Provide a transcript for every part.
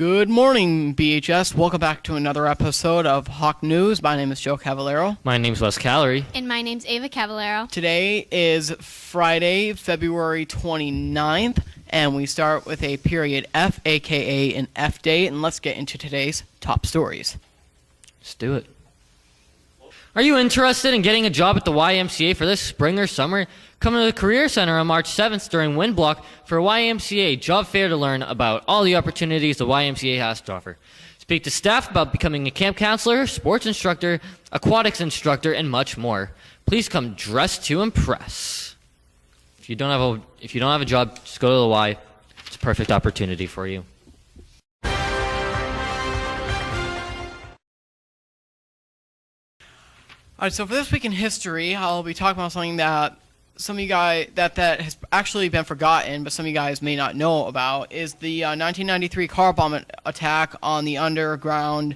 Good morning, BHS. Welcome back to another episode of Hawk News. My name is Joe Cavallero. My name's Wes Calorie. And my name's Ava Cavallero. Today is Friday, February 29th, and we start with a period F, aka an F date, and let's get into today's top stories. Let's do it. Are you interested in getting a job at the YMCA for this spring or summer? Come to the Career Center on March 7th during Wind Block for a YMCA job fair to learn about all the opportunities the YMCA has to offer. Speak to staff about becoming a camp counselor, sports instructor, aquatics instructor, and much more. Please come dressed to impress. If you don't have a job, just go to the Y. It's a perfect opportunity for you. All right, so for this week in history, I'll be talking about something that some of you guys that has actually been forgotten, but some of you guys may not know about, is the 1993 car bomb attack on the underground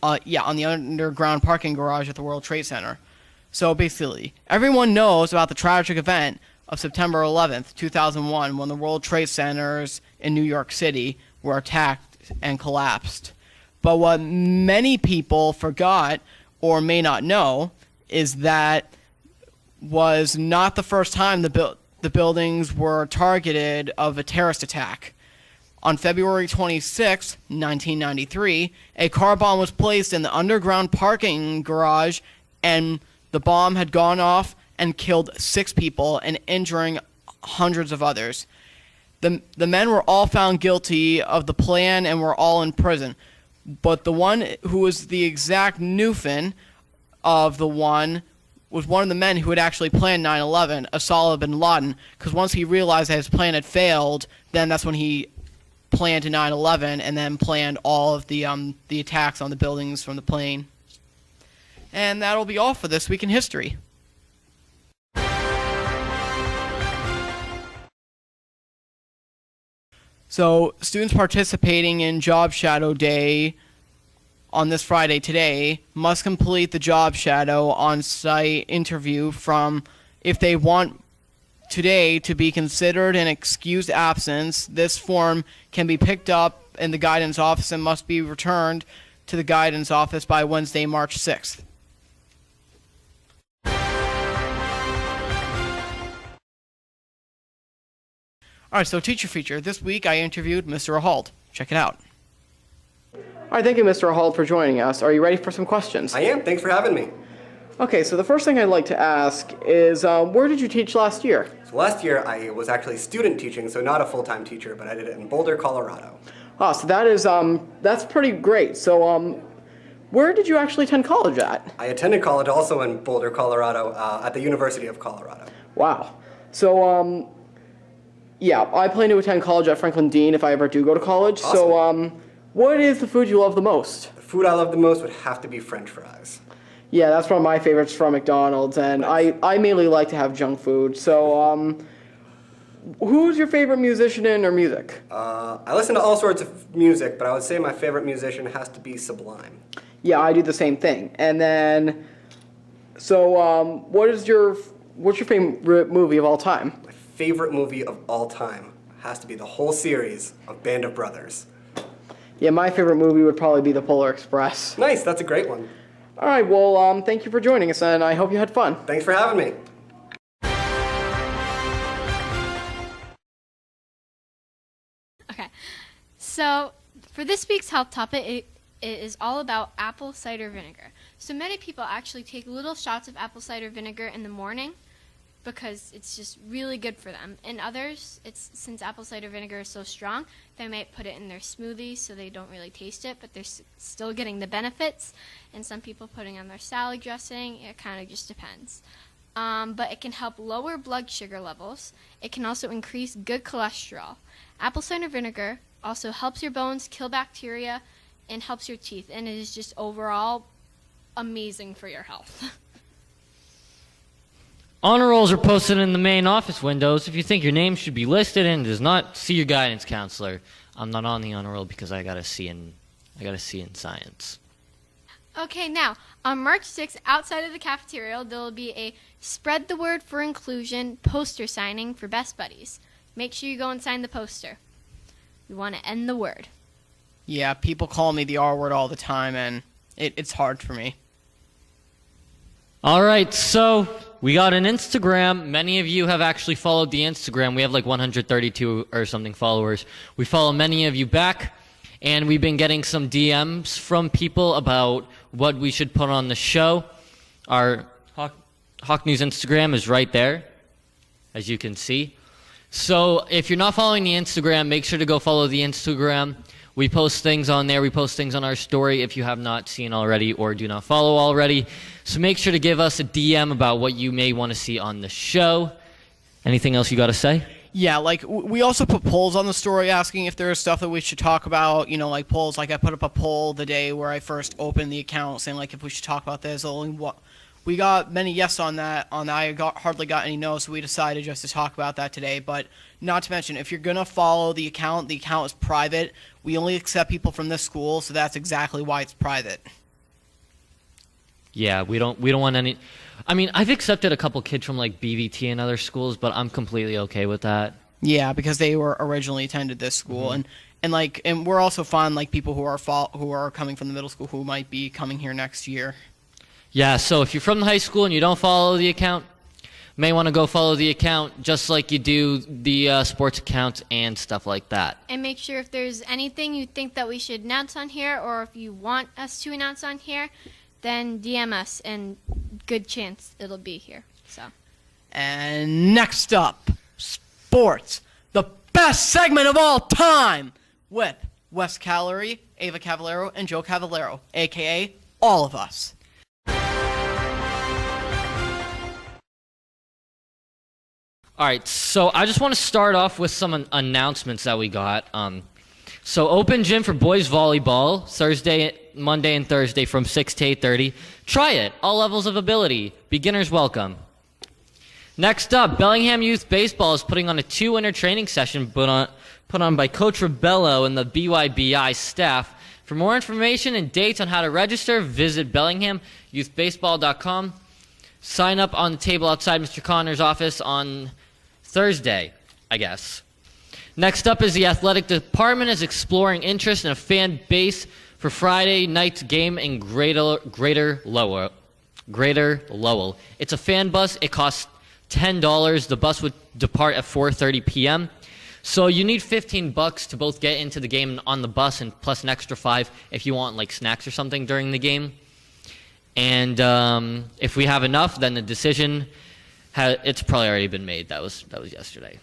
parking garage at the World Trade Center. So basically, everyone knows about the tragic event of September 11th, 2001, when the World Trade Centers in New York City were attacked and collapsed. But what many people forgot or may not know is that was not the first time the buildings were targeted of a terrorist attack. On February 26, 1993, a car bomb was placed in the underground parking garage, and the bomb had gone off and killed 6 people and injuring hundreds of others. The men were all found guilty of the plan and were all in prison. But the one who was the exact Newfin of the one was one of the men who had actually planned 9/11, Osama bin Laden, because once he realized that his plan had failed, then that's when he planned 9/11 and then planned all of the attacks on the buildings from the plane. And that'll be all for this week in history. So, students participating in Job Shadow Day on this Friday today must complete the Job Shadow on-site interview from, if they want today to be considered an excused absence. This form can be picked up in the guidance office and must be returned to the guidance office by Wednesday, March 6th. All right, so teacher feature. This week I interviewed Mr. Ahald. Check it out. All right, thank you, Mr. Ahald, for joining us. Are you ready for some questions? I am. Thanks for having me. Okay, so the first thing I'd like to ask is, where did you teach last year? So last year I was actually student teaching, so not a full-time teacher, but I did it in Boulder, Colorado. Oh, so that is, that's pretty great. So, where did you actually attend college at? I attended college also in Boulder, Colorado, at the University of Colorado. Wow. So, yeah, I plan to attend college at Franklin Dean if I ever do go to college. Awesome. So, what is the food you love the most? The food I love the most would have to be French fries. Yeah, that's one of my favorites from McDonald's, and Nice. I mainly like to have junk food. So, who's your favorite musician or music? I listen to all sorts of music, but I would say my favorite musician has to be Sublime. Yeah, I do the same thing. And then, so, what's your favorite movie of all time? My favorite movie of all time has to be the whole series of Band of Brothers. Yeah, my favorite movie would probably be The Polar Express. Nice, that's a great one. All right, well, thank you for joining us, and I hope you had fun. Thanks for having me. Okay, so for this week's health topic, it is all about apple cider vinegar. So many people actually take little shots of apple cider vinegar in the morning because it's just really good for them. And others, since apple cider vinegar is so strong, they might put it in their smoothies so they don't really taste it, but they're still getting the benefits. And some people putting on their salad dressing. It kind of just depends. But it can help lower blood sugar levels. It can also increase good cholesterol. Apple cider vinegar also helps your bones, kill bacteria, and helps your teeth. And it is just overall amazing for your health. Honor rolls are posted in the main office windows. If you think your name should be listed and does not, see your guidance counselor. I'm not on the honor roll because I got a C in science. Okay, now, on March 6th, outside of the cafeteria, there will be a Spread the Word for Inclusion poster signing for Best Buddies. Make sure you go and sign the poster. We want to end the word. Yeah, people call me the R word all the time, and it's hard for me. All right, so we got an Instagram. Many of you have actually followed the Instagram. We have like 132 or something followers. We follow many of you back, and we've been getting some DMs from people about what we should put on the show. Our Hawk News Instagram is right there, as you can see. So if you're not following the Instagram, make sure to go follow the Instagram. We post things on there. We post things on our story if you have not seen already or do not follow already. So make sure to give us a DM about what you may want to see on the show. Anything else you got to say? Yeah, like we also put polls on the story asking if there is stuff that we should talk about, like polls. Like I put up a poll the day where I first opened the account saying like if we should talk about this. We got many yes on that. I hardly got any no, so we decided just to talk about that today. But not to mention, if you're going to follow the account is private. We only accept people from this school, so that's exactly why it's private. Yeah, we don't want any. I mean, I've accepted a couple kids from like BVT and other schools, but I'm completely okay with that. Yeah, because they were originally attended this school, and we're also fine like people who are coming from the middle school who might be coming here next year. Yeah, so if you're from the high school and you don't follow the account, may want to go follow the account just like you do the sports account and stuff like that. And make sure if there's anything you think that we should announce on here, or if you want us to announce on here, then DM us, and good chance it'll be here. So. And next up, sports, the best segment of all time, with Wes Calorie, Ava Cavallero, and Joe Cavallero, a.k.a. all of us. All right, so I just want to start off with some announcements that we got. So open gym for boys volleyball, Thursday, Monday, and Thursday from 6 to 8:30. Try it. All levels of ability. Beginners welcome. Next up, Bellingham Youth Baseball is putting on a 2-winter training session put on by Coach Rebello and the BYBI staff. For more information and dates on how to register, visit BellinghamYouthBaseball.com. Sign up on the table outside Mr. Connor's office on Thursday, I guess. Next up is the athletic department is exploring interest in a fan base for Friday night's game in Greater Lowell. It's a fan bus. It costs $10. The bus would depart at 4:30 p.m. So you need $15 to both get into the game on the bus, and plus an extra $5 if you want like snacks or something during the game. And if we have enough, then the decision it's probably already been made. That was yesterday.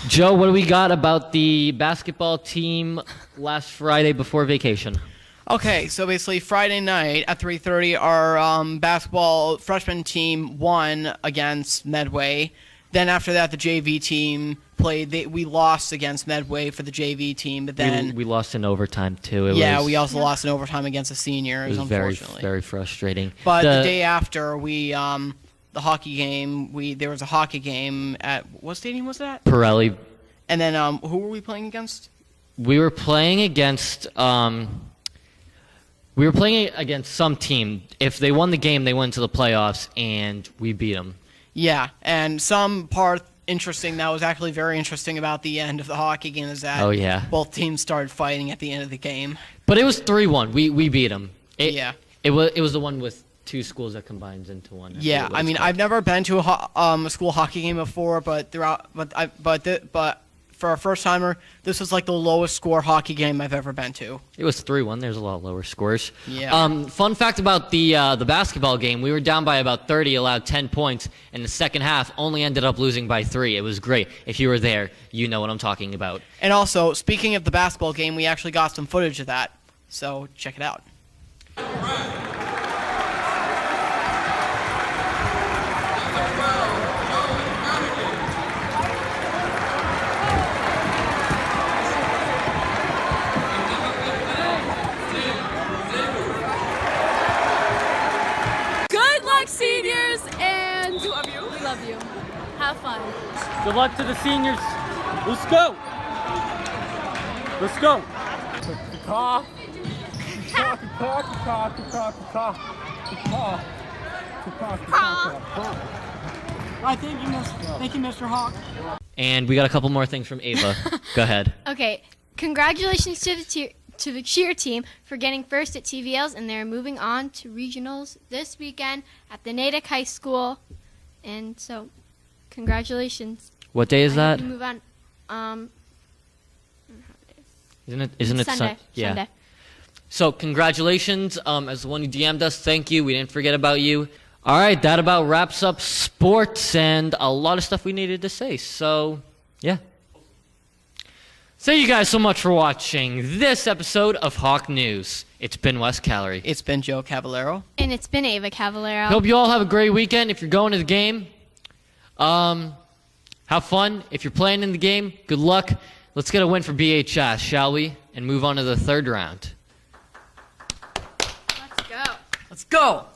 Joe, what do we got about the basketball team last Friday before vacation? Okay, so basically Friday night at 3:30, our basketball freshman team won against Medway. Then after that, the JV team played. We lost against Medway for the JV team, but then we lost in overtime too. We also lost in overtime against the seniors. It was very, unfortunately very frustrating. But the day after, the hockey game. There was a hockey game at what stadium was that? Pirelli. And then who were we playing against? We were playing against some team. If they won the game, they went to the playoffs, and we beat them. Yeah, and some part interesting that was actually very interesting about the end of the hockey game is that both teams started fighting at the end of the game. But it was 3-1. We beat them. It was the one with two schools that combines into one. Yeah, I mean I've never been to a school hockey game before, but for a first timer, this was like the lowest score hockey game I've ever been to. It was 3-1. There's a lot lower scores. Yeah. Fun fact about the basketball game: we were down by about 30, allowed 10 points, and the second half only ended up losing by 3. It was great. If you were there, you know what I'm talking about. And also, speaking of the basketball game, we actually got some footage of that, so check it out. Seniors, and we love you. We love you. Have fun. Good luck to the seniors. Let's go. Let's go. Thank you, Mr. Hawk. And we got a couple more things from Ava. Go ahead. Okay. Congratulations to the cheer team for getting first at TVLs, and they're moving on to regionals this weekend at the Natick High School. And so, congratulations. What day is I hope that? you move on. Isn't it Sunday? Yeah. Sunday. So congratulations. As the one who DM'd us, thank you. We didn't forget about you. All right, that about wraps up sports and a lot of stuff we needed to say. So, yeah. Thank you guys so much for watching this episode of Hawk News. It's been Wes Calorie. It's been Joe Cavallero. And it's been Ava Cavallero. Hope you all have a great weekend. If you're going to the game, have fun. If you're playing in the game, good luck. Let's get a win for BHS, shall we? And move on to the third round. Let's go. Let's go.